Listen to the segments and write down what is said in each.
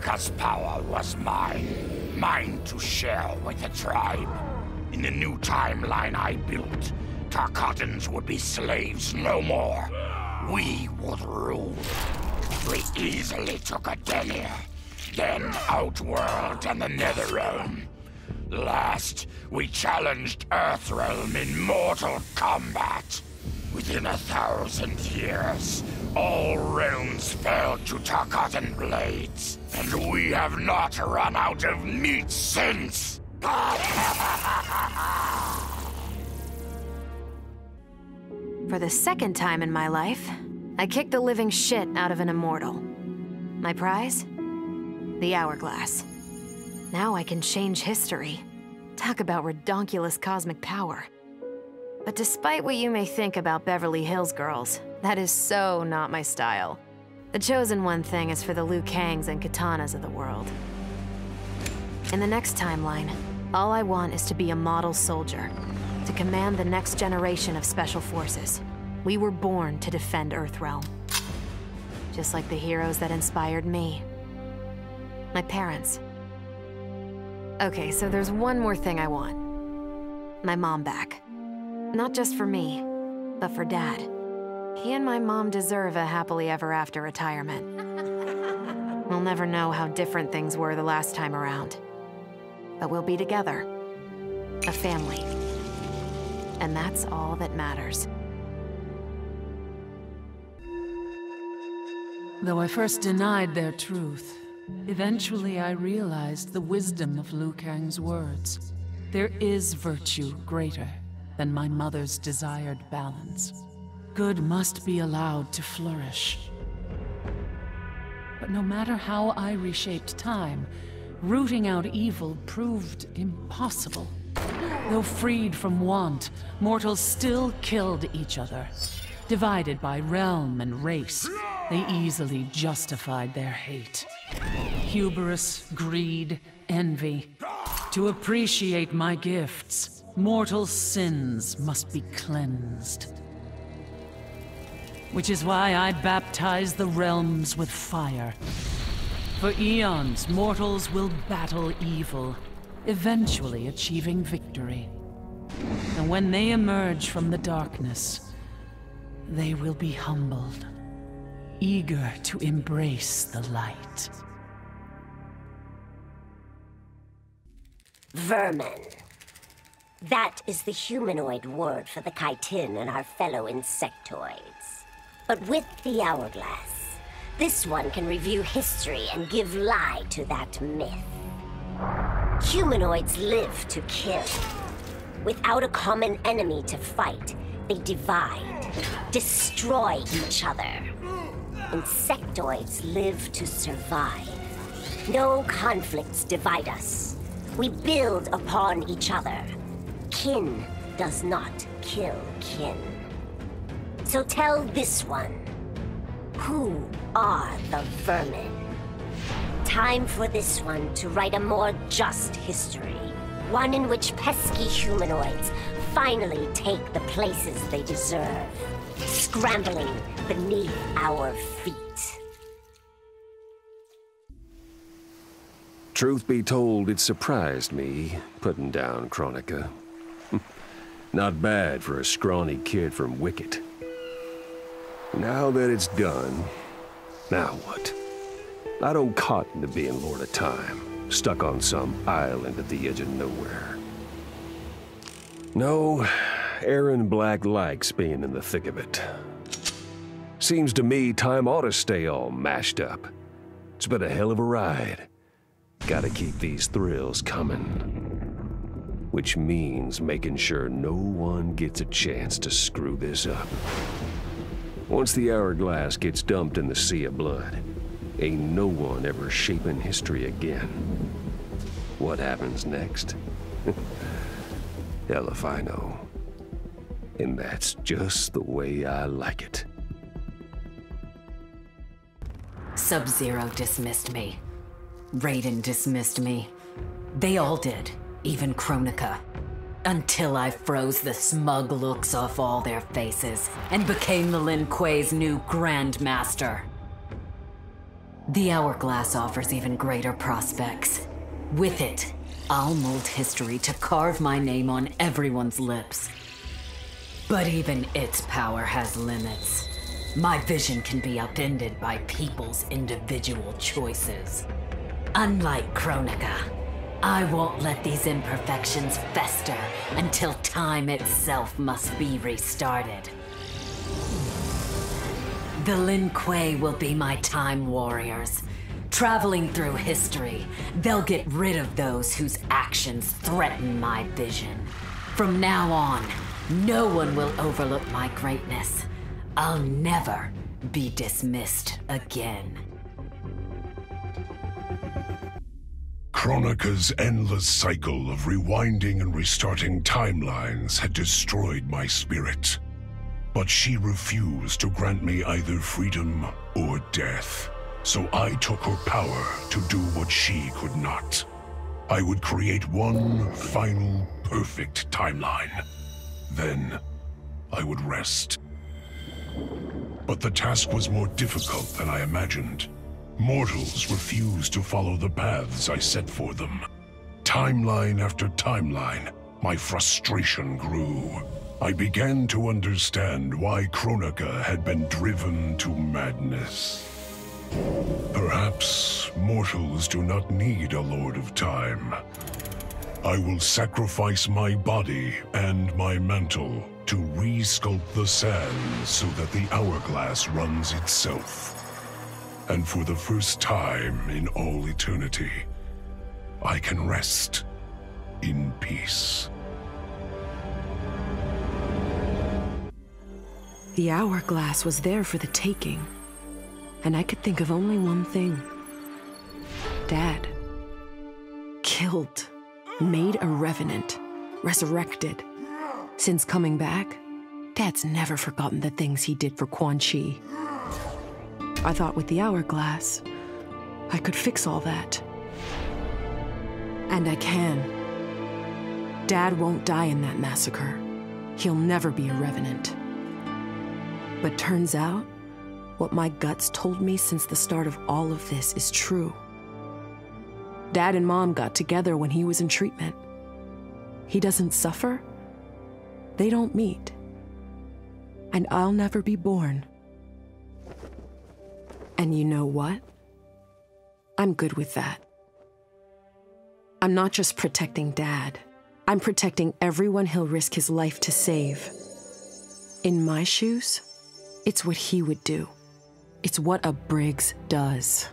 Baraka's power was mine. Mine to share with the tribe. In the new timeline I built, Tarkatans would be slaves no more. We would rule. We easily took Adenia, then Outworld and the Netherrealm. Last, we challenged Earthrealm in Mortal Kombat. Within 1,000 years, all realms fell to Tarkatan blades, and we have not run out of meat since! For the second time in my life, I kicked the living shit out of an immortal. My prize? The Hourglass. Now I can change history. Talk about redonkulous cosmic power. But despite what you may think about Beverly Hills girls, that is so not my style. The chosen one thing is for the Liu Kangs and Kitanas of the world. In the next timeline, all I want is to be a model soldier, to command the next generation of special forces. We were born to defend Earthrealm. Just like the heroes that inspired me. My parents. Okay, so there's one more thing I want. My mom back. Not just for me, but for Dad. He and my mom deserve a happily ever after retirement. We'll never know how different things were the last time around. But we'll be together. A family. And that's all that matters. Though I first denied their truth, eventually I realized the wisdom of Liu Kang's words. There is virtue greater than my mother's desired balance. Good must be allowed to flourish. But no matter how I reshaped time, rooting out evil proved impossible. Though freed from want, mortals still killed each other. Divided by realm and race, they easily justified their hate. Hubris, greed, envy. To appreciate my gifts, mortal sins must be cleansed. Which is why I baptize the realms with fire. For eons, mortals will battle evil, eventually achieving victory. And when they emerge from the darkness, they will be humbled, eager to embrace the light. Vermin. That is the humanoid word for the chitin and our fellow insectoids. But with the Hourglass, this one can review history and give lie to that myth. Humanoids live to kill. Without a common enemy to fight, they divide, destroy each other. Insectoids live to survive. No conflicts divide us. We build upon each other. Kin does not kill kin. So tell this one, who are the vermin? Time for this one to write a more just history. One in which pesky humanoids finally take the places they deserve, scrambling beneath our feet. Truth be told, it surprised me, putting down Chronica. Not bad for a scrawny kid from Wicket. Now that it's done, now what? I don't cotton to being Lord of Time, stuck on some island at the edge of nowhere. No, Erron Black likes being in the thick of it. Seems to me time ought to stay all mashed up. It's been a hell of a ride. Gotta keep these thrills coming. Which means making sure no one gets a chance to screw this up. Once the Hourglass gets dumped in the sea of blood, ain't no one ever shaping history again. What happens next? Hell if I know. And that's just the way I like it. Sub-Zero dismissed me. Raiden dismissed me. They all did, even Chronica. Until I froze the smug looks off all their faces and became the Lin Kuei's new Grandmaster. The Hourglass offers even greater prospects. With it, I'll mold history to carve my name on everyone's lips. But even its power has limits. My vision can be upended by people's individual choices. Unlike Kronika, I won't let these imperfections fester until time itself must be restarted. The Lin Kuei will be my time warriors. Traveling through history, they'll get rid of those whose actions threaten my vision. From now on, no one will overlook my greatness. I'll never be dismissed again. Kronika's endless cycle of rewinding and restarting timelines had destroyed my spirit. But she refused to grant me either freedom or death. So I took her power to do what she could not. I would create one final, perfect timeline. Then, I would rest. But the task was more difficult than I imagined. Mortals refused to follow the paths I set for them. Timeline after timeline, my frustration grew. I began to understand why Kronika had been driven to madness. Perhaps mortals do not need a Lord of Time. I will sacrifice my body and my mantle to re-sculpt the sands so that the hourglass runs itself. And for the first time in all eternity, I can rest in peace. The hourglass was there for the taking, and I could think of only one thing. Dad. Killed. Made a revenant. Resurrected. Since coming back, Dad's never forgotten the things he did for Quan Chi. I thought with the hourglass, I could fix all that. And I can. Dad won't die in that massacre. He'll never be a revenant. But turns out, what my guts told me since the start of all of this is true. Dad and Mom got together when he was in treatment. He doesn't suffer. They don't meet. And I'll never be born. And you know what? I'm good with that. I'm not just protecting Dad. I'm protecting everyone he'll risk his life to save. In my shoes, it's what he would do. It's what a Briggs does.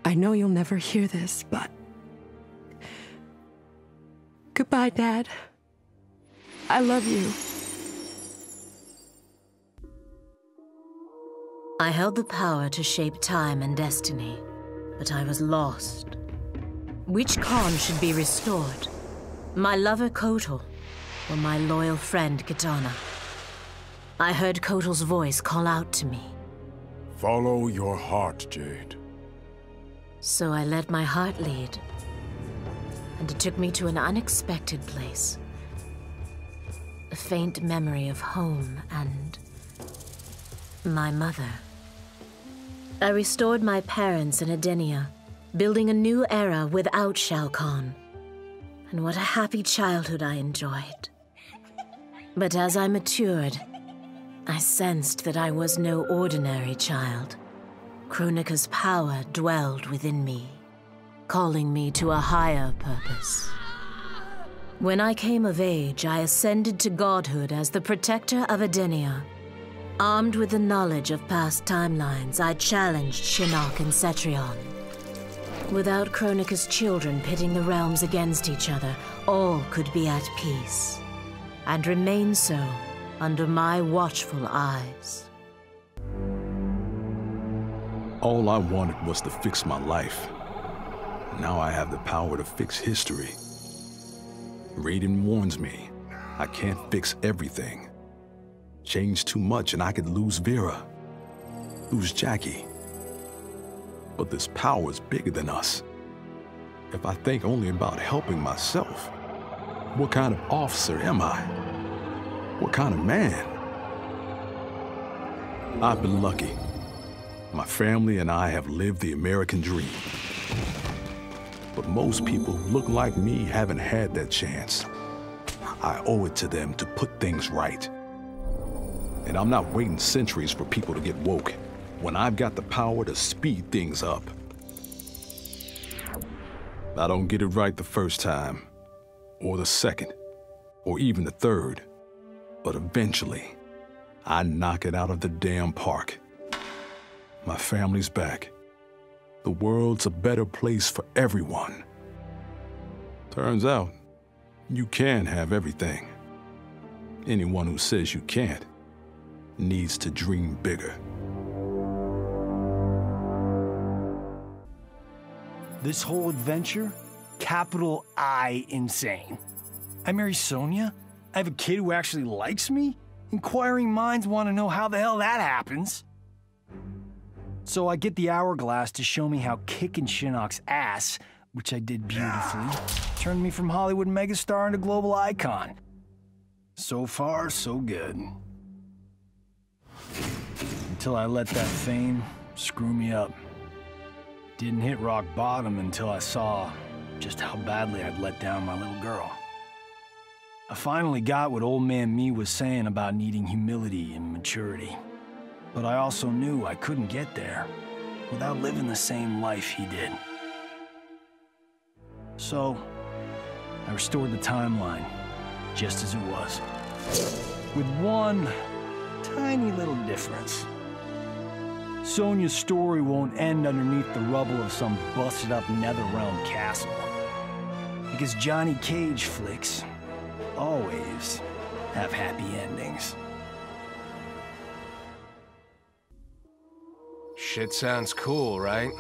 I know you'll never hear this, but... Goodbye, Dad. I love you. I held the power to shape time and destiny, but I was lost. Which Khan should be restored? My lover Kotal, or my loyal friend Kitana? I heard Kotal's voice call out to me. Follow your heart, Jade. So I let my heart lead, and it took me to an unexpected place. A faint memory of home and my mother. I restored my parents in Edenia, building a new era without Shao Kahn. And what a happy childhood I enjoyed. But as I matured, I sensed that I was no ordinary child. Kronika's power dwelled within me, calling me to a higher purpose. When I came of age, I ascended to godhood as the protector of Edenia. Armed with the knowledge of past timelines, I challenged Shinnok and Cetrion. Without Kronika's children pitting the realms against each other, all could be at peace, and remain so under my watchful eyes. All I wanted was to fix my life. Now I have the power to fix history. Raiden warns me, I can't fix everything. Change too much and I could lose Vera, lose Jacqui. But this power is bigger than us. If I think only about helping myself, what kind of officer am I? What kind of man? I've been lucky. My family and I have lived the American dream. But most people who look like me haven't had that chance. I owe it to them to put things right. And I'm not waiting centuries for people to get woke when I've got the power to speed things up. I don't get it right the first time, or the second, or even the third. But eventually, I knock it out of the damn park. My family's back. The world's a better place for everyone. Turns out, you can have everything. Anyone who says you can't needs to dream bigger. This whole adventure, capital I insane. I marry Sonya? I have a kid who actually likes me? Inquiring minds want to know how the hell that happens. So I get the hourglass to show me how kicking Shinnok's ass, which I did beautifully, turned me from Hollywood megastar into global icon. So far, so good. Until I let that fame screw me up. Didn't hit rock bottom until I saw just how badly I'd let down my little girl. I finally got what old man me was saying about needing humility and maturity. But I also knew I couldn't get there without living the same life he did. So, I restored the timeline, just as it was. With one tiny little difference. Sonya's story won't end underneath the rubble of some busted-up Netherrealm castle. Because Johnny Cage flicks always have happy endings. Shit sounds cool, right?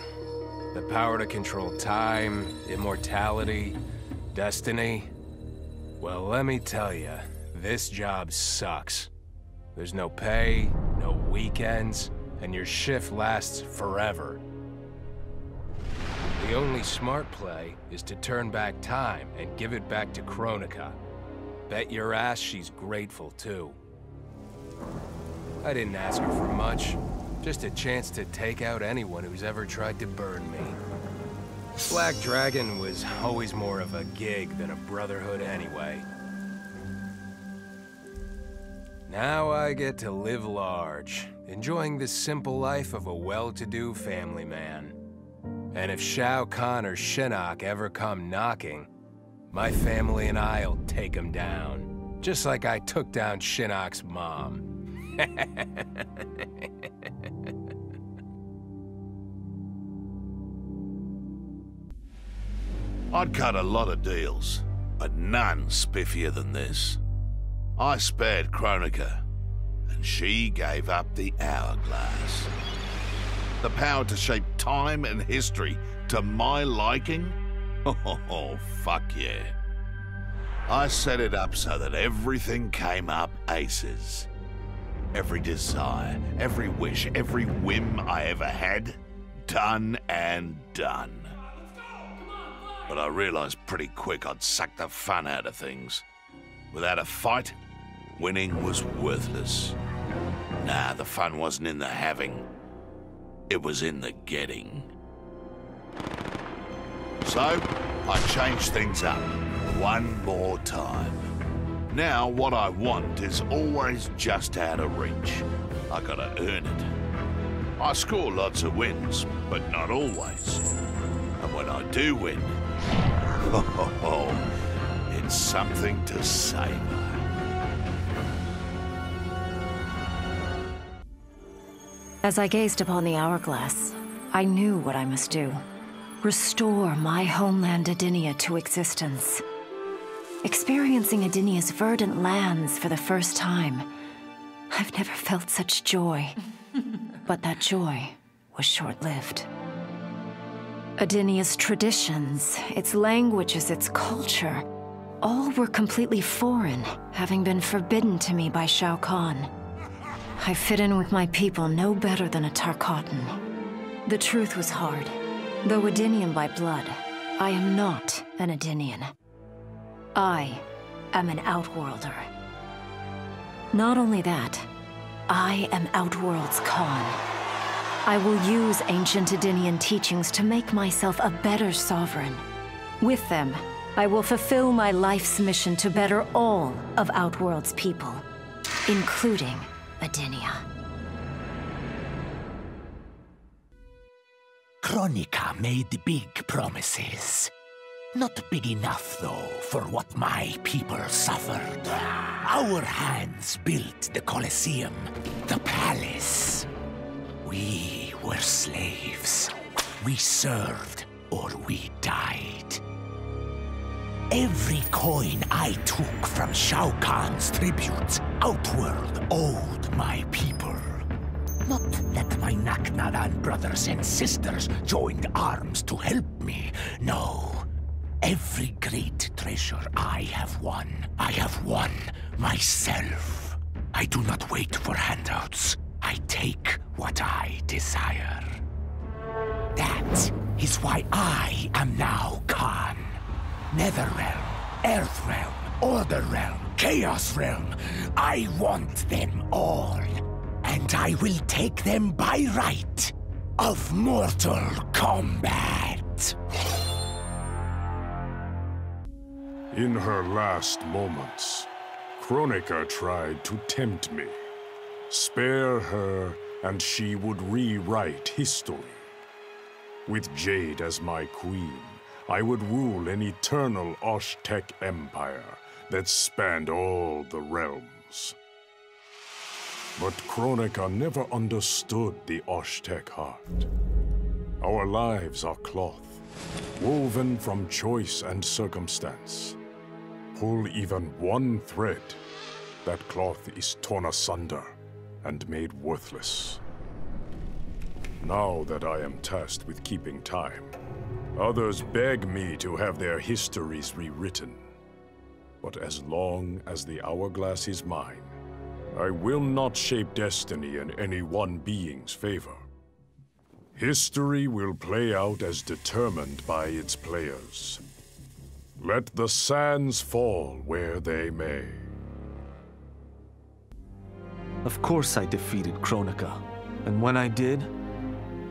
The power to control time, immortality, destiny. Well, let me tell you, this job sucks. There's no pay, no weekends, and your shift lasts forever. The only smart play is to turn back time and give it back to Kronika. Bet your ass she's grateful, too. I didn't ask her for much. Just a chance to take out anyone who's ever tried to burn me. Black Dragon was always more of a gig than a brotherhood anyway. Now I get to live large, enjoying the simple life of a well-to-do family man. And if Shao Kahn or Shinnok ever come knocking, my family and I'll take them down. Just like I took down Shinnok's mom. I'd cut a lot of deals, but none spiffier than this. I spared Kronika, and she gave up the hourglass. The power to shape time and history to my liking? Oh, fuck yeah. I set it up so that everything came up aces. Every desire, every wish, every whim I ever had, done and done. But I realized pretty quick I'd suck the fun out of things. Without a fight, winning was worthless. Nah, the fun wasn't in the having. It was in the getting. So, I changed things up one more time. Now, what I want is always just out of reach. I gotta earn it. I score lots of wins, but not always. And when I do win, it's something to savor. As I gazed upon the hourglass, I knew what I must do. Restore my homeland Edinia to existence. Experiencing Edinia's verdant lands for the first time, I've never felt such joy. But that joy was short-lived. Edinia's traditions, its languages, its culture, all were completely foreign, having been forbidden to me by Shao Kahn. I fit in with my people no better than a Tarkatan. The truth was hard. Though Edinian by blood, I am not an Edinian. I am an Outworlder. Not only that, I am Outworld's Khan. I will use ancient Edenian teachings to make myself a better sovereign. With them, I will fulfill my life's mission to better all of Outworld's people, including Edenia. Kronika made big promises. Not big enough, though, for what my people suffered. Our hands built the Colosseum, the palace. We were slaves. We served or we died. Every coin I took from Shao Kahn's tributes, Outworld owed my people. Not that my Naknaran brothers and sisters joined arms to help me, no. Every great treasure I have won myself. I do not wait for handouts. I take what I desire. That is why I am now Khan. Netherrealm, Earthrealm, Order Realm, Chaos Realm. I want them all. And I will take them by right of Mortal Kombat. In her last moments, Kronika tried to tempt me. Spare her, and she would rewrite history. With Jade as my queen, I would rule an eternal Osh-Tech empire that spanned all the realms. But Kronika never understood the Osh-Tech heart. Our lives are cloth, woven from choice and circumstance. Pull even one thread, that cloth is torn asunder and made worthless. Now that I am tasked with keeping time, others beg me to have their histories rewritten. But as long as the hourglass is mine, I will not shape destiny in any one being's favor. History will play out as determined by its players. Let the sands fall where they may. Of course I defeated Kronika, and when I did,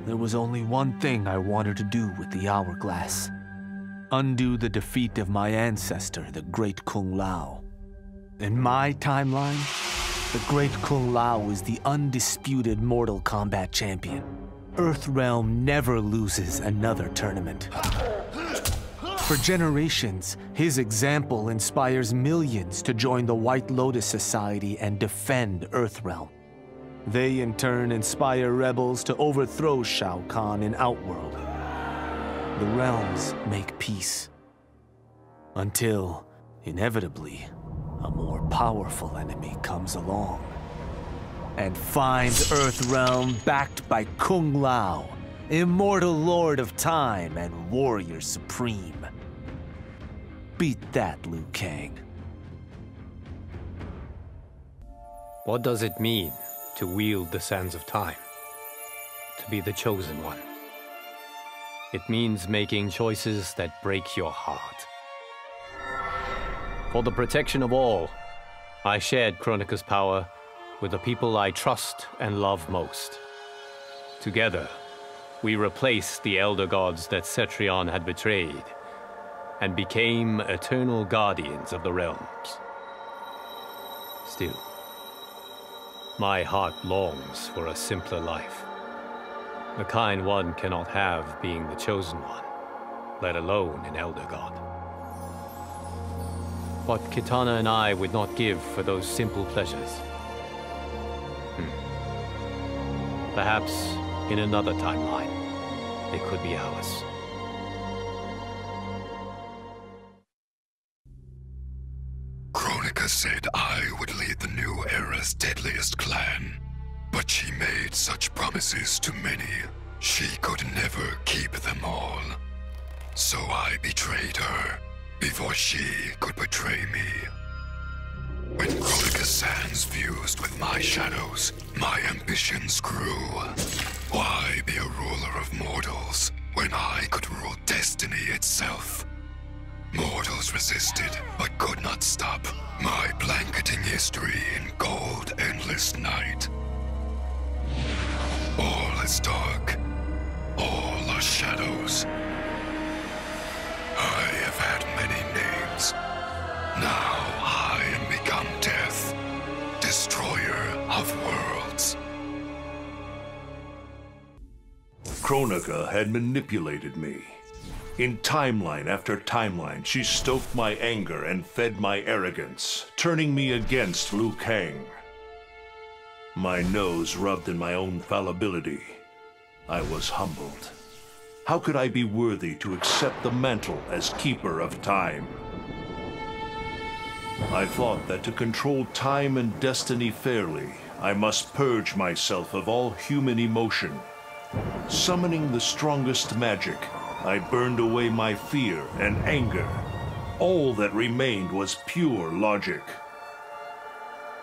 there was only one thing I wanted to do with the hourglass. Undo the defeat of my ancestor, the Great Kung Lao. In my timeline, the Great Kung Lao is the undisputed Mortal Kombat champion. Earthrealm never loses another tournament. For generations, his example inspires millions to join the White Lotus Society and defend Earthrealm. They in turn inspire rebels to overthrow Shao Kahn in Outworld. The realms make peace. Until, inevitably, a more powerful enemy comes along and finds Earthrealm backed by Kung Lao, immortal lord of time and warrior supreme. Beat that, Liu Kang. What does it mean to wield the sands of time? To be the chosen one? It means making choices that break your heart. For the protection of all, I shared Kronika's power with the people I trust and love most. Together, we replaced the elder gods that Cetrion had betrayed, and became eternal guardians of the realms. Still, my heart longs for a simpler life. The kind one cannot have being the chosen one, let alone an elder god. What Kitana and I would not give for those simple pleasures. Perhaps in another timeline, they could be ours. Kronika said I would lead the new era's deadliest clan, but she made such promises to many, she could never keep them all. So I betrayed her, before she could betray me. When Kronika's sands fused with my shadows, my ambitions grew. Why be a ruler of mortals, when I could rule destiny itself? Mortals resisted, but could not stop my blanketing history in cold, endless night. All is dark. All are shadows. I have had many names. Now I am become Death, destroyer of worlds. Kronika had manipulated me. In timeline after timeline, she stoked my anger and fed my arrogance, turning me against Liu Kang. My nose rubbed in my own fallibility. I was humbled. How could I be worthy to accept the mantle as keeper of time? I thought that to control time and destiny fairly, I must purge myself of all human emotion. Summoning the strongest magic, I burned away my fear and anger. All that remained was pure logic.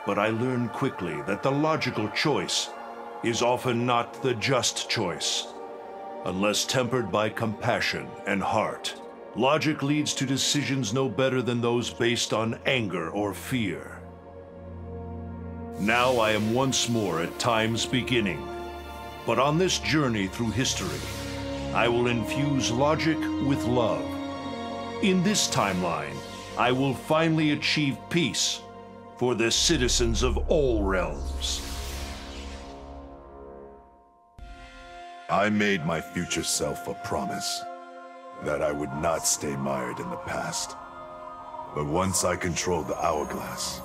But I learned quickly that the logical choice is often not the just choice. Unless tempered by compassion and heart, logic leads to decisions no better than those based on anger or fear. Now I am once more at time's beginning. But on this journey through history, I will infuse logic with love. In this timeline, I will finally achieve peace for the citizens of all realms. I made my future self a promise that I would not stay mired in the past. But once I controlled the hourglass,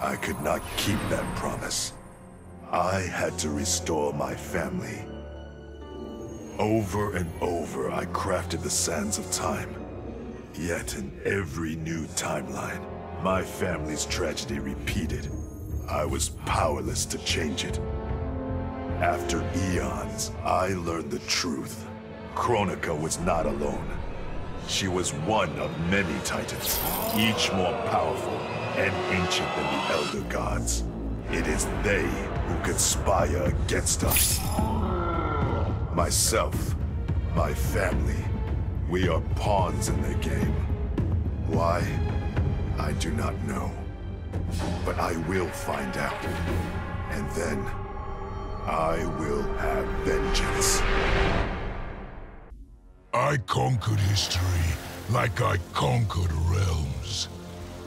I could not keep that promise. I had to restore my family. Over and over, I crafted the sands of time. Yet in every new timeline, my family's tragedy repeated. I was powerless to change it. After eons, I learned the truth. Kronika was not alone. She was one of many titans, each more powerful and ancient than the Elder Gods. It is they who conspire against us. Myself, my family, we are pawns in their game. Why? I do not know. But I will find out. And then, I will have vengeance. I conquered history like I conquered realms,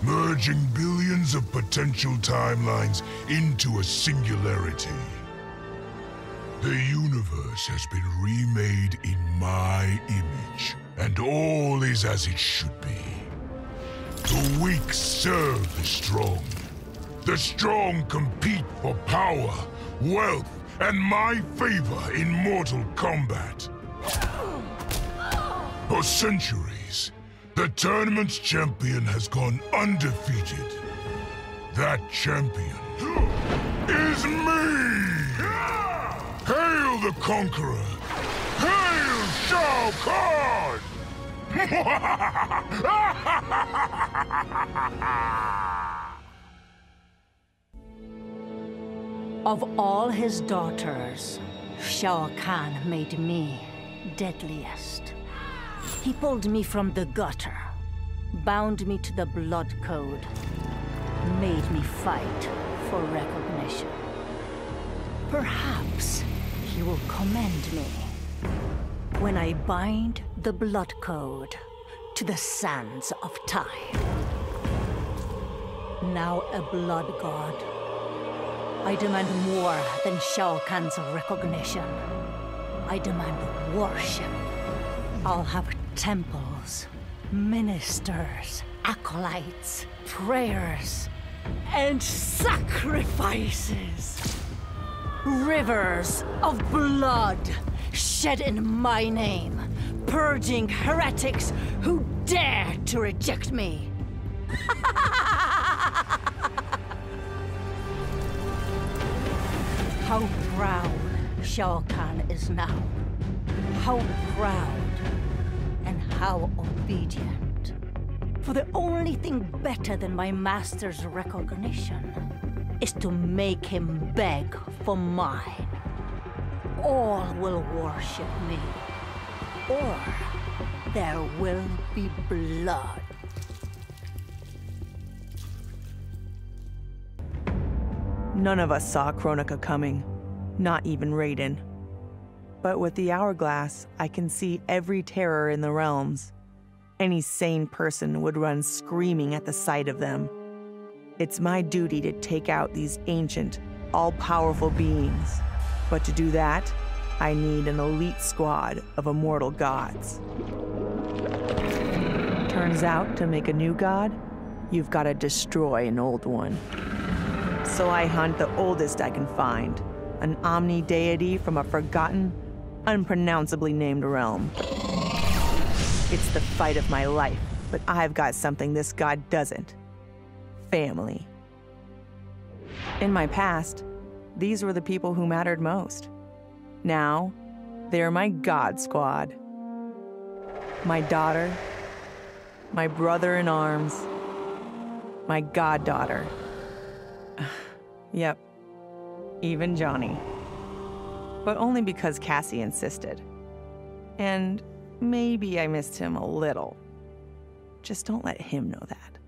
merging billions of potential timelines into a singularity. The universe has been remade in my image, and all is as it should be. The weak serve the strong. The strong compete for power, wealth, and my favor in Mortal Kombat. For centuries, the tournament's champion has gone undefeated. That champion is me! Hail the Conqueror! Hail Shao Kahn! Of all his daughters, Shao Kahn made me deadliest. He pulled me from the gutter, bound me to the blood code, made me fight for recognition. Perhaps he will commend me when I bind the blood code to the sands of time. Now a blood god, I demand more than Shao Kahn's recognition. I demand worship. I'll have temples, ministers, acolytes, prayers, and sacrifices. Rivers of blood shed in my name, purging heretics who dare to reject me. How proud Shao Kahn is now. How proud and how obedient. For the only thing better than my master's recognition is to make him beg for mine. All will worship me, or there will be blood. None of us saw Kronika coming, not even Raiden. But with the hourglass, I can see every terror in the realms. Any sane person would run screaming at the sight of them. It's my duty to take out these ancient, all-powerful beings. But to do that, I need an elite squad of immortal gods. Turns out, to make a new god, you've got to destroy an old one. So I hunt the oldest I can find, an omni-deity from a forgotten, unpronounceably named realm. It's the fight of my life, but I've got something this god doesn't. Family. In my past, these were the people who mattered most. Now, they're my god squad. My daughter, my brother in arms, my goddaughter. Yep, even Johnny. But only because Cassie insisted. And maybe I missed him a little. Just don't let him know that.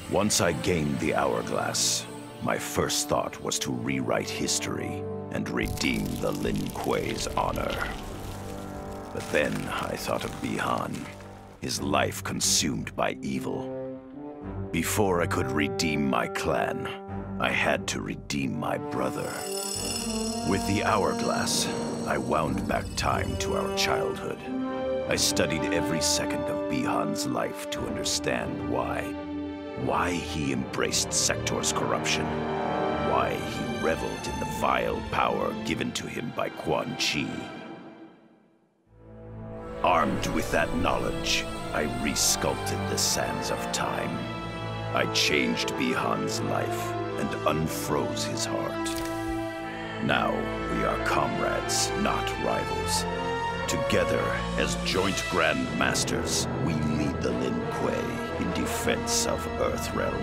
Once I gained the hourglass, my first thought was to rewrite history and redeem the Lin Kuei's honor. But then I thought of Bi-Han, his life consumed by evil. Before I could redeem my clan, I had to redeem my brother. With the hourglass, I wound back time to our childhood. I studied every second of Bi-Han's life to understand why he embraced Sector's corruption, why he reveled in the vile power given to him by Quan Chi. Armed with that knowledge, I resculpted the sands of time. I changed Bi-Han's life and unfroze his heart. Now we are comrades, not rivals. Together, as joint Grand Masters, we lead the Lin Kuei in defense of Earthrealm.